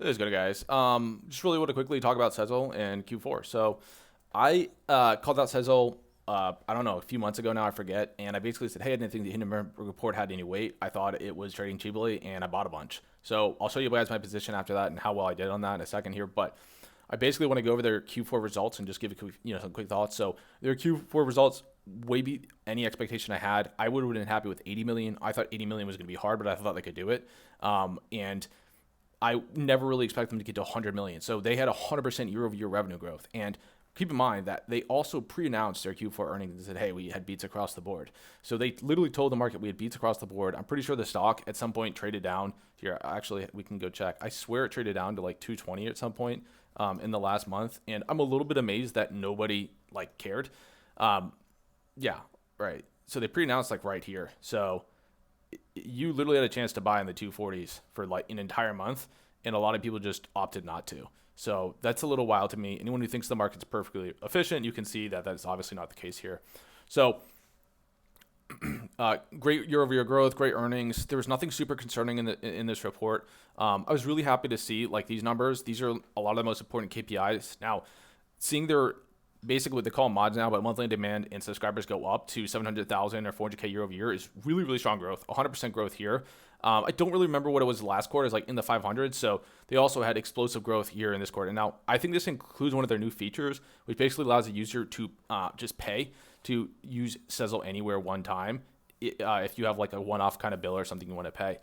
It is good, guys. Just really want to quickly talk about Sezzle and Q4. So I called out Sezzle, I don't know, a few months ago now, I forget. And I basically said, hey, I didn't think the Hindenburg report had any weight. I thought it was trading cheaply, and I bought a bunch. So I'll show you guys my position after that and how well I did on that in a second here. But I basically want to go over their Q4 results and just give you some quick thoughts. So their Q4 results way beat any expectation I had. I would have been happy with 80 million. I thought 80 million was going to be hard, but I thought they could do it. And I never really expect them to get to 100 million. So they had 100% year-over-year revenue growth. And keep in mind that they also pre-announced their Q4 earnings and said, hey, we had beats across the board. So they literally told the market we had beats across the board. I'm pretty sure the stock at some point traded down. Here, actually, we can go check. I swear it traded down to like 220 at some point in the last month. And I'm a little bit amazed that nobody cared. Yeah, right. So they pre-announced right here. So you literally had a chance to buy in the 240s for an entire month, and a lot of people just opted not to. So that's a little wild to me. Anyone who thinks the market's perfectly efficient, you can see that that's obviously not the case here. So great year-over-year growth, great earnings. There was nothing super concerning in this report. I was really happy to see these numbers. These are a lot of the most important KPIs. Now, seeing their basically what they call mods now, but monthly demand and subscribers go up to 700,000 or 400K year over year is really, really strong growth, 100% growth here. I don't really remember what it was last quarter. It's in the 500s. So they also had explosive growth here in this quarter. Now, I think this includes one of their new features, which basically allows the user to just pay to use Sezzle anywhere one time if you have a one-off kind of bill or something you want to pay.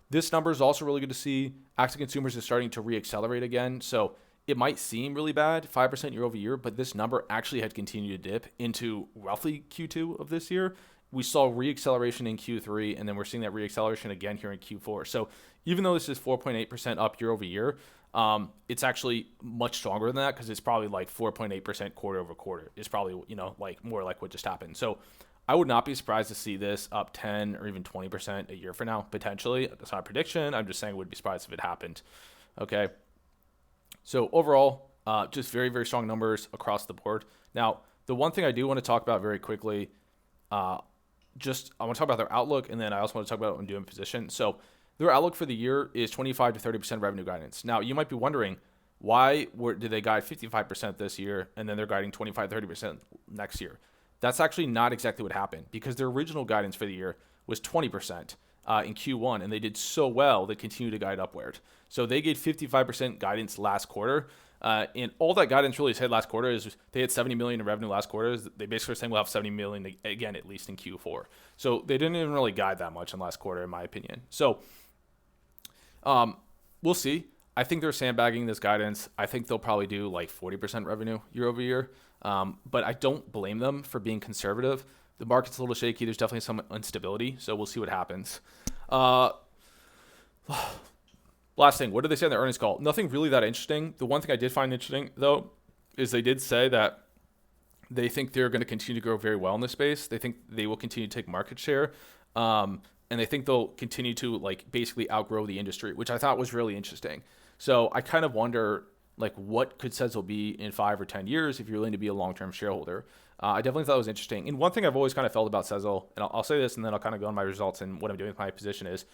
This number is also really good to see. Active consumers is starting to re-accelerate again. So it might seem really bad, 5% year over year, but this number actually had continued to dip into roughly Q2 of this year. We saw re-acceleration in Q3, and then we're seeing that re-acceleration again here in Q4. So even though this is 4.8% up year over year, it's actually much stronger than that because it's probably 4.8% quarter over quarter. It's probably, more like what just happened. So I would not be surprised to see this up 10 or even 20% a year from now, potentially. That's not a prediction. I'm just saying I would be surprised if it happened. Okay. So overall, just very, very strong numbers across the board. Now, the one thing I do want to talk about very quickly, I want to talk about their outlook, and then I also want to talk about what I'm doing in position. So their outlook for the year is 25 to 30% revenue guidance. Now, you might be wondering, why did they guide 55% this year, and then they're guiding 25, 30% next year? That's actually not exactly what happened, because their original guidance for the year was 20%. In Q1, and they did so well, they continue to guide upward. So they gave 55% guidance last quarter, and all that guidance really said last quarter is they had 70 million in revenue last quarter. They basically were saying we'll have 70 million again, at least in Q4. So they didn't even really guide that much in last quarter, in my opinion. So we'll see. I think they're sandbagging this guidance. I think they'll probably do 40% revenue year over year, but I don't blame them for being conservative. The market's a little shaky. There's definitely some instability, so we'll see what happens. Last thing, what did they say in the earnings call? Nothing really that interesting. The one thing I did find interesting, though, is they did say that they think they're going to continue to grow very well in this space. They think they will continue to take market share, and they think they'll continue to basically outgrow the industry, which I thought was really interesting. So I kind of wonder what could Sezzle be in 5 or 10 years if you're willing to be a long-term shareholder. I definitely thought it was interesting. And one thing I've always kind of felt about Sezzle, and I'll say this and then I'll kind of go on my results and what I'm doing with my position is,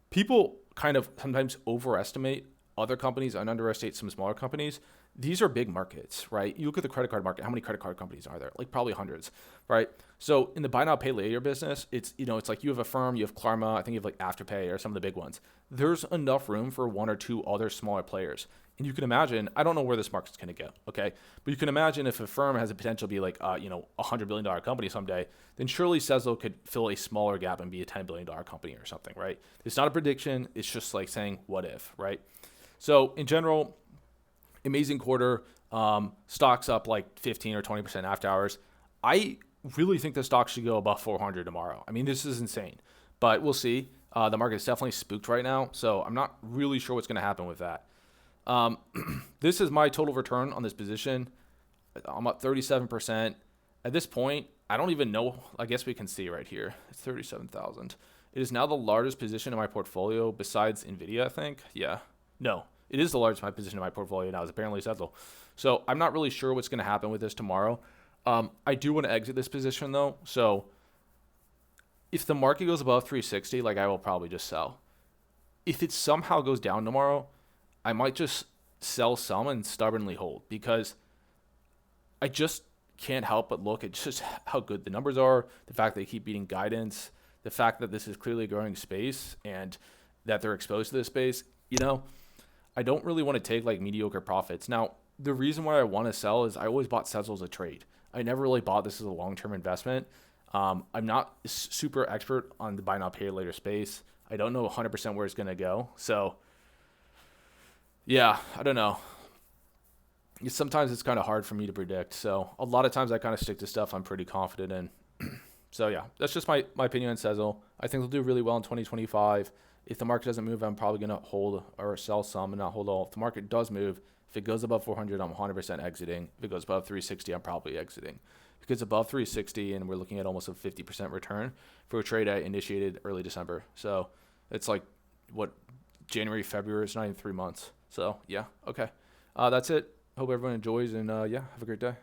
people kind of sometimes overestimate other companies and underestimate some smaller companies. These are big markets, right? You look at the credit card market. How many credit card companies are there? Probably hundreds, right? So in the buy now, pay later business, it's you have Affirm, you have Klarna, I think you have Afterpay or some of the big ones. There's enough room for one or two other smaller players. And you can imagine, I don't know where this market's going to go, okay? But you can imagine if a firm has a potential to be $100 billion company someday, then surely Sezzle could fill a smaller gap and be a $10 billion company or something, right? It's not a prediction. It's just saying, what if, right? So in general, amazing quarter. Stocks up 15 or 20% after hours. I really think the stock should go above 400 tomorrow. I mean, this is insane, but we'll see. The market is definitely spooked right now, so I'm not really sure what's going to happen with that. This is my total return on this position. I'm up 37%. At this point, I don't even know. I guess we can see right here. It's 37,000. It is now the largest position in my portfolio besides NVIDIA, I think. Yeah. No, it is the largest my position in my portfolio now is apparently Sezzle. So I'm not really sure what's going to happen with this tomorrow. I do want to exit this position though. So if the market goes above 360, I will probably just sell. If it somehow goes down tomorrow, I might just sell some and stubbornly hold because I just can't help but look at just how good the numbers are, the fact that they keep beating guidance, the fact that this is clearly a growing space and that they're exposed to this space. I don't really want to take like mediocre profits. Now, the reason why I want to sell is I always bought Sezzle as a trade. I never really bought this as a long-term investment. I'm not super expert on the buy now pay later space. I don't know 100% where it's going to go. So, yeah, I don't know. Sometimes it's kind of hard for me to predict. So a lot of times I kind of stick to stuff I'm pretty confident in. So yeah, that's just my opinion on Sezzle. I think they'll do really well in 2025. If the market doesn't move, I'm probably going to hold or sell some and not hold all. If the market does move, if it goes above 400, I'm 100% exiting. If it goes above 360, I'm probably exiting. If it's above 360 and we're looking at almost a 50% return for a trade I initiated early December. So it's like what January, February, it's not even 3 months. So yeah, okay. That's it. Hope everyone enjoys and yeah, have a great day.